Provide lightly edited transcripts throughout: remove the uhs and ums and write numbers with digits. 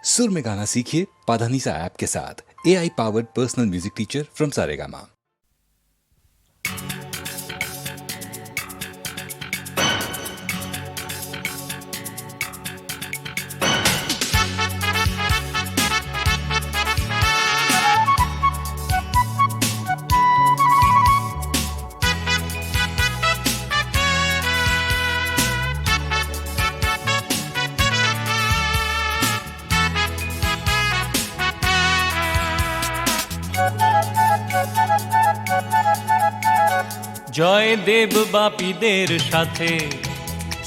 सुर में गाना सीखिए पाधानीसा ऐप के साथ। AI powered personal music teacher from Saregama. Joydeb বাপীদের সাথে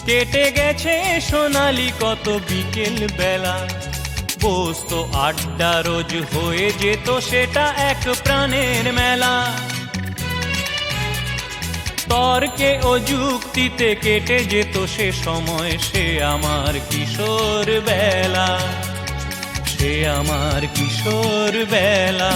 কেটে গেছে সোনালি কত বিকেল বেলা, বসতো আড্ডা রোজ হয়ে যেত সেটা এক প্রাণের মেলা। তর্কে ও যুক্তিতে কেটে যেত সে সময়, সে আমার কিশোর বেলা, সে আমার কিশোর বেলা।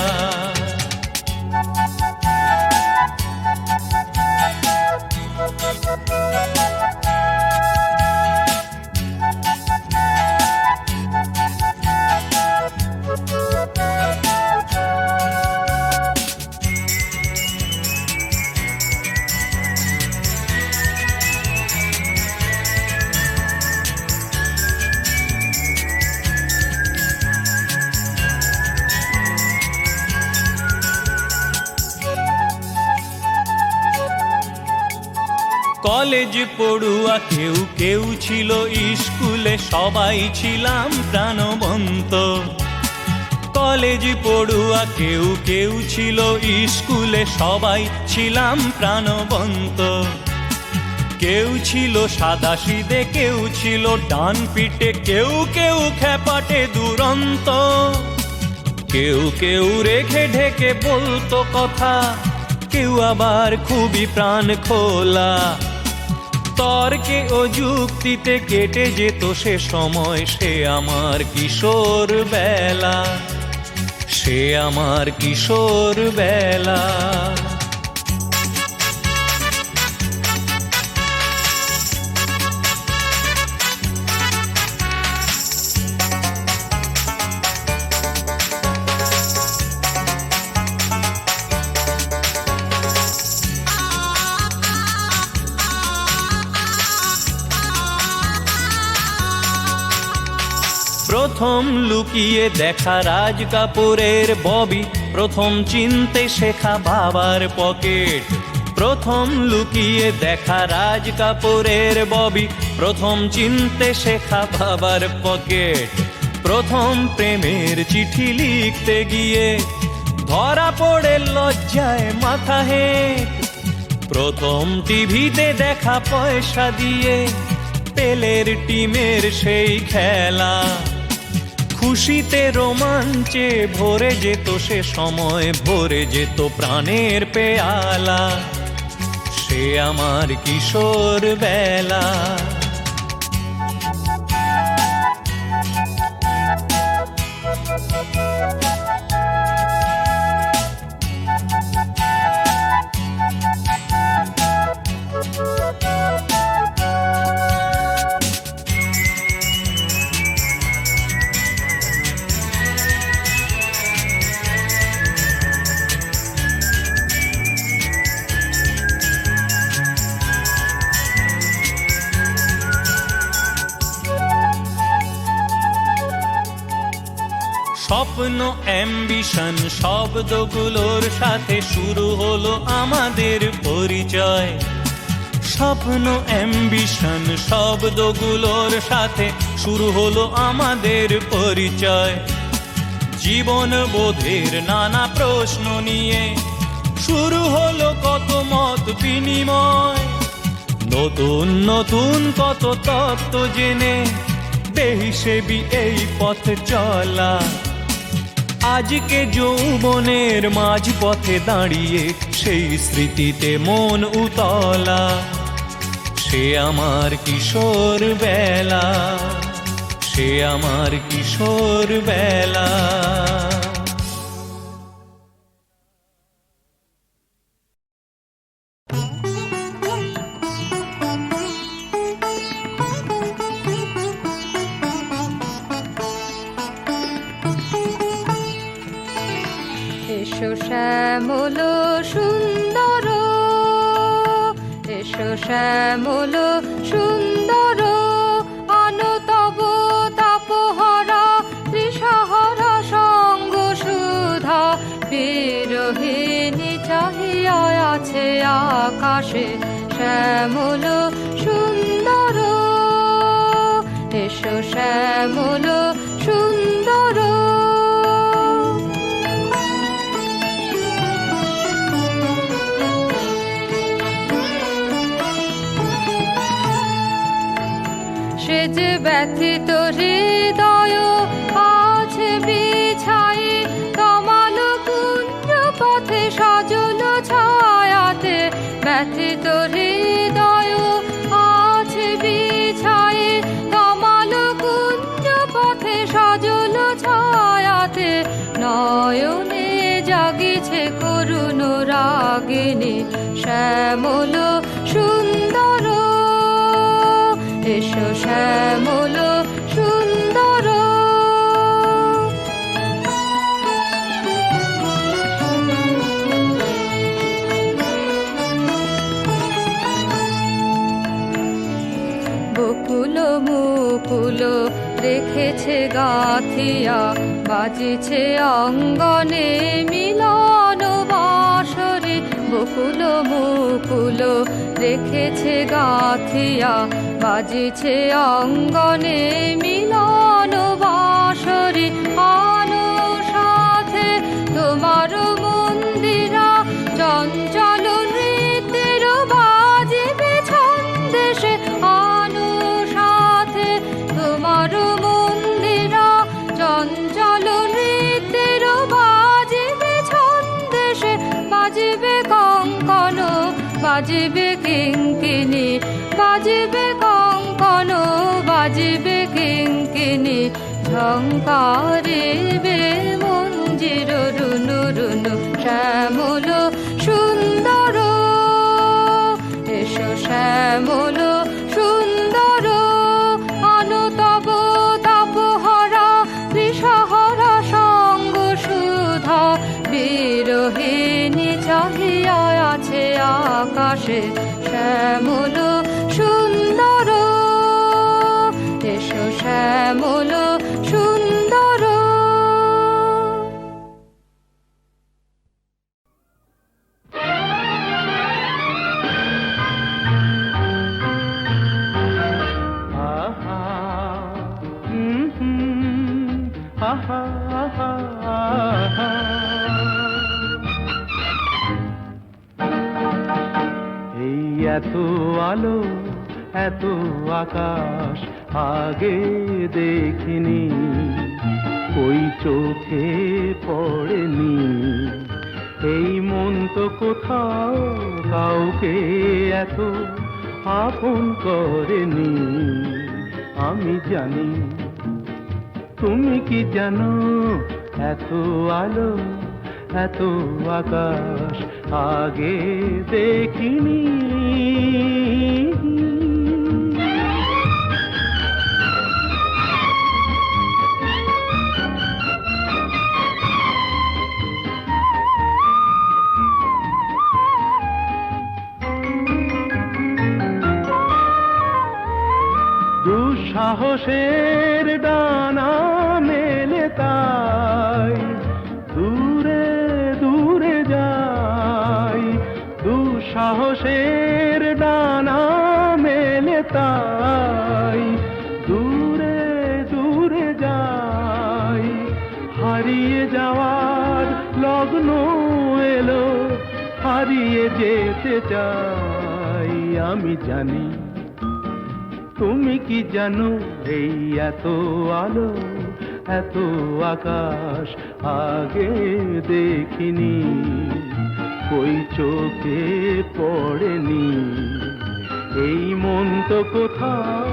কলেজ পড়ুয়া কেউ কেউ ছিল স্কুলে, সবাই ছিলাম প্রাণবন্ত। কলেজ পড়ুয়া কেউ কেউ ছিল স্কুলে, সবাই ছিলাম প্রাণবন্ত। কেউ ছিল সাদাসিধে, কেউ ছিল ডান পিঠে, কেউ কেউ খেপাটে দুরন্ত। কেউ কেউ রেখে ঢেকে বলতো কথা, কেউ আবার খুবই প্রাণ খোলা। তর্কে ও যুক্তিতে কেটে যেত সে সময়, সে আমার কিশোর বেলা, সে আমার কিশোর বেলা। প্রথম লুকিয়ে দেখা রাজ কাপুরের ববি, প্রথম চিনতে শেখা বাবার পকেট। প্রথম লুকিয়ে দেখা রাজ কাপুরের ববি, প্রথম চিনতে শেখা বাবার পকেট। প্রথম প্রেমের চিঠি লিখতে গিয়ে ধরা পড়ে লজ্জায় মাথা হেঁট। প্রথম টিভিতে দেখা পয়সা দিয়ে পেলের টিমের সেই খেলা। খুশিতে রোমাঞ্চে ভরে যেত সে সময়, ভরে যেত প্রাণের পেয়ালা, সে আমার কিশোর বেলা। স্বপ্ন অ্যাম্বিশন শব্দগুলোর সাথে শুরু হলো আমাদের পরিচয়। স্বপ্ন অ্যাম্বিশন শব্দগুলোর সাথে শুরু হলো আমাদের পরিচয়। জীবন বোধের নানা প্রশ্ন নিয়ে শুরু হলো কত মত বিনিময়। নতুন নতুন কত তত্ত্ব জেনে বেহিসেবি এই পথ চলা। আজকে যৌবনের মাঝ পথে দাঁড়িয়ে সেই স্মৃতিতে মন উতলা, সে আমার কিশোর বেলা, সে আমার কিশোর বেলা। এসো শ্যামল সুন্দর, এসো শ্যামল সুন্দর, আনো তব তাপহরা তৃষাহরা সঙ্গ সুধা, বিরহিণী চাহিয়া আছে আকাশে শ্যামল সুন্দর, এসো শ্যামল সুন্দর। সে যে ব্যথিত হৃদয় আছে বিছাই, তমাল কুঞ্জ পথে সজল ছায়াতে, ব্যথিত হৃদয় আছে বিছাই, তমাল কুঞ্জ পথে সজল ছায়াতে, নয়নে জাগিছে করুণ রাগিনী শ্যামল সুন্দর, এসো শ্যামল সুন্দর। বকুল মুকুল রেখেছে গাথিয়া, বাজিছে অঙ্গনে মিলন বাঁশরে, বকুল মুকুল রেখেছে গাথিয়া, বাজিছে অঙ্গনে মিলন বাঁশরে, আনো সাথে তোমার মন্দিরা, চঞ্চল নৃত্যের বাজিবে ছন্দেশে, আনো সাথে তোমার মন্দিরা, চঞ্চল নৃত্যের বাজিবে ছন্দেশে, বাজিবে কঙ্কন, বাজিবে কিঙ্কিণী, বাজিবে কঙ্কন, বাজিবে কিঙ্কিণী, ঝঙ্কারিবে মঞ্জির রুনু রুনু শ্যামল সুন্দর, এসো শ্যামল সুন্দর, আনো তব তাপহরা তৃষাহরা সঙ্গ সুধা, বিরহিণী চাহিয়া আছে আকাশে শ্যামল সুন্দর, এসো শ্যামল সুন্দর। এই এত আলো এত আকাশ আগে দেখিনি, ওই চোখে পড়েনি, এই মন তো কোথাও কাউকে এত আপন করেনি। আমি জানি, তুমি কি জানো, এত আলো এত আকাশ আগে দেখিনি। দুঃসাহসের ডানা মেলে তাই দূরে দূরে যাই, দুঃসাহসের ডানা মেলে তাই দূরে দূরে যাই, হারিয়ে যাওয়ার লগ্ন এলো, হারিয়ে যেতে চাই। আমি জানি, তুমি কি জানো, এই এত আলো এত আকাশ আগে দেখিনি, ওই চোখে পড়েনি, এই মন তো কোথাও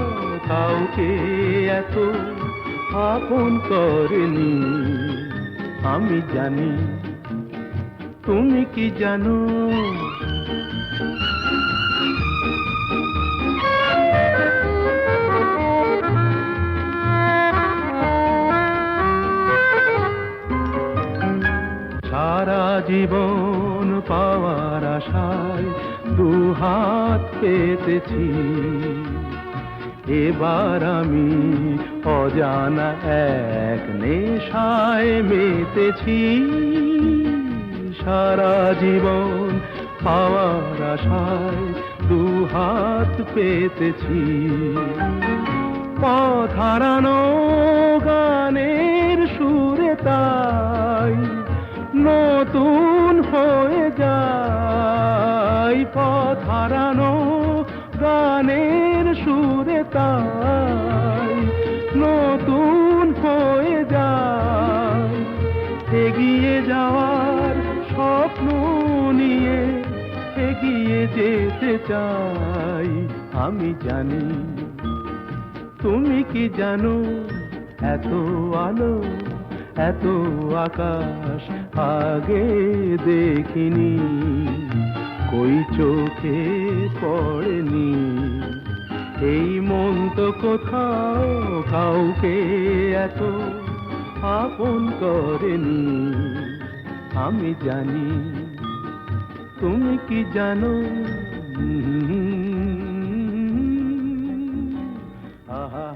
কাউকে এত আপন করেনি। আমি জানি, তুমি কি জানো। সারা জীবন পাওয়ার আশায় দুহাত পেতেছি। এবার আমি অজানা এক নেশায় মেতেছি। সারা জীবন পাওয়ার আশায় দুহাত পেতেছি। পথ হারানো গানের সুরে তাই নতুন হয়ে যায়। পথ হারানো গানের সুরে তাই নতুন হয়ে যায়। এগিয়ে যাওয়ার স্বপ্ন নিয়ে এগিয়ে যেতে চাই। আমি জানি তুমি কি জানো, এত আলো এত আকাশ আগে দেখিনি, কই চোখে পড়েনি। এই মন তো কোথাও কাউকে এত আপন করেনি। আমি জানি তুমি কি জানো। আহা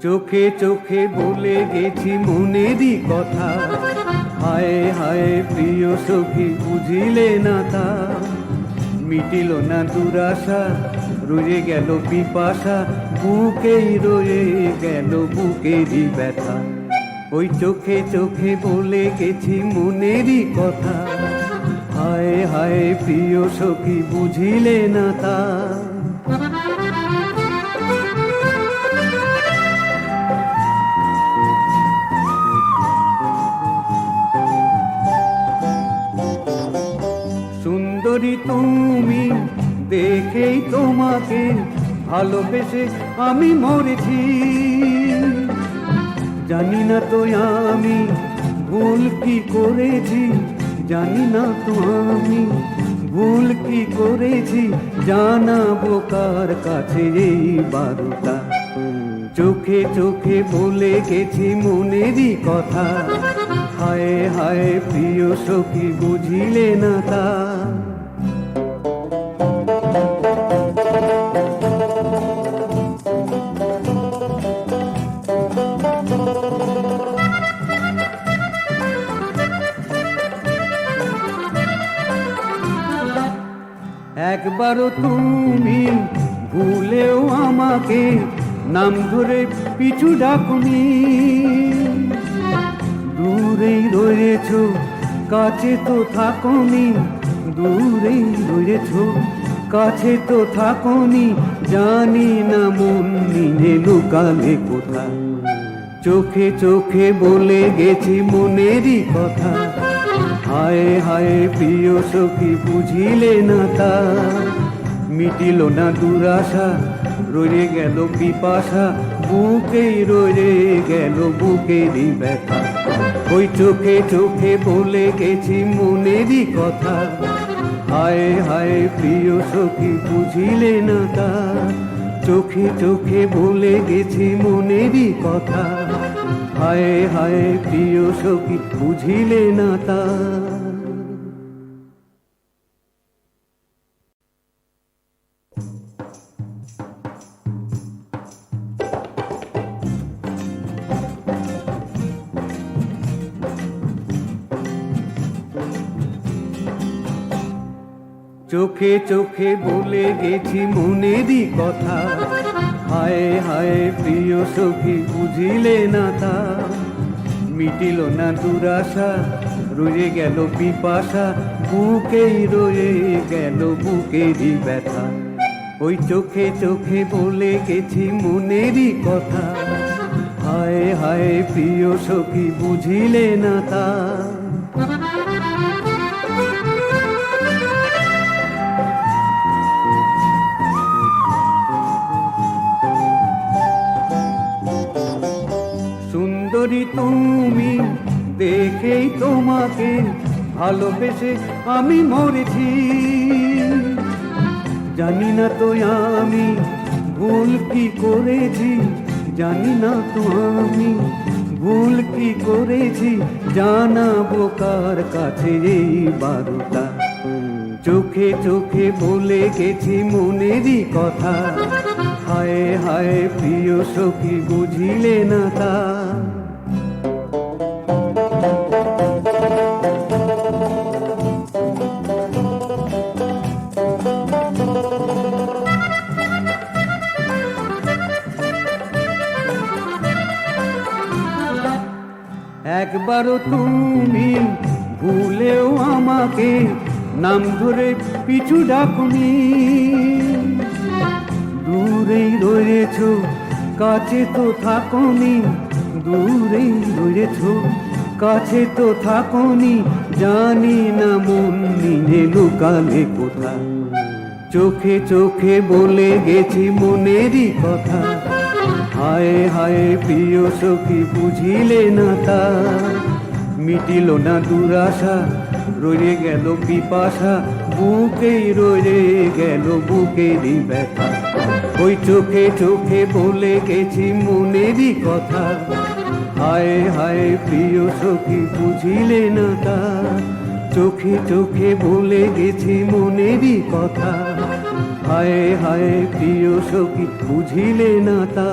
চোখে চোখে বলে গেছি মনেরই কথা, হায় হায় প্রিয় সখী বুঝিলে না তা। মিটিল না দুরাশা, রয়ে গেল পিপাসা, বুকেই রয়ে গেল বুকেরই ব্যথা। ওই চোখে চোখে বলে গেছি মনেরই কথা, হায় হায় প্রিয় সখী বুঝিলে না তা। সুন্দরী তুমি দেখেই তোমাকে ভালোবেসে আমি মরেছি, জানি না তো আমি ভুল কি করেছি, জানি না তো আমি ভুল কি করেছি, জানাবো কার কাছে এই বারোটা। চোখে চোখে বলে গেছি মনেরই কথা, হায় হায় প্রিয় সখী বুঝিলে না তা। একবারও তুমি ভুলেও আমাকে নাম ধরে পিছু ডাকুনি, দূরেই রয়েছ কাছে তো থাকনি, দূরেই রয়েছ কাছে তো থাকনি, জানি না মন নিয়ে লুকালে কোথা। চোখে চোখে বলে গেছি মনেরই কথা, হায় হায় প্রিয় সখী বুঝিলে না তা। মিটিল না দুরাশা রয়ে গেল পিপাসা, বুকেই রয়ে গেল বুকেরই ব্যথা। ওই চোখে চোখে বলে গেছি মনেরই কথা, হায় হায় প্রিয় সখী বুঝিলে না তা। চোখে চোখে বলে গেছি মনেরই কথা, হায় হায় প্রিয় সখী বুঝিলে না তা। চোখে চোখে বলে গেছি মনেরই কথা, হায় হায় প্রিয় সখী বুঝিলে না তা। মিটিল না দুরাশা রয়ে গেল পিপাসা, বুকেই রয়ে গেল বুকেরই ব্যথা। ওই চোখে চোখে বলে গেছি মনেরই কথা, হায় হায় প্রিয় সখী বুঝিলে না তা। সুন্দরী তুমি দেখেই তোমাকে ভালোবেসে আমি মরেছি, জানি না তো আমি ভুল কি করেছি, জানি না তো আমি ভুল কি করেছি, জানাবো কার কাছে এই বারোটা। চোখে চোখে বলে গেছি মনেরই কথা, হায় হায় প্রিয় সখী বুঝিলে না তা। একবারও তুমি ভুলেও আমাকে নাম ধরে পিছু ডাকুনি, দূরেই রয়েছ কাছে তো থাকনি, দূরেই রয়েছ কাছে তো থাকনি, জানি না মন নিয়ে লুকালে কোথা। চোখে চোখে বলে গেছি মনেরই কথা, হায় হায় প্রিয় সখী বুঝিলে না তা। মিটিল না দুরাশা রয়ে গেল পিপাসা, বুকেই রয়ে গেল বুকেরই ব্যথা। ওই চোখে চোখে বলে গেছি মনেরই কথা, হায় হায় প্রিয় সখী বুঝিলে না তা। চোখে চোখে বলে গেছি মনেরই কথা, হায় হায় প্রিয় সখী বুঝিলে না তা।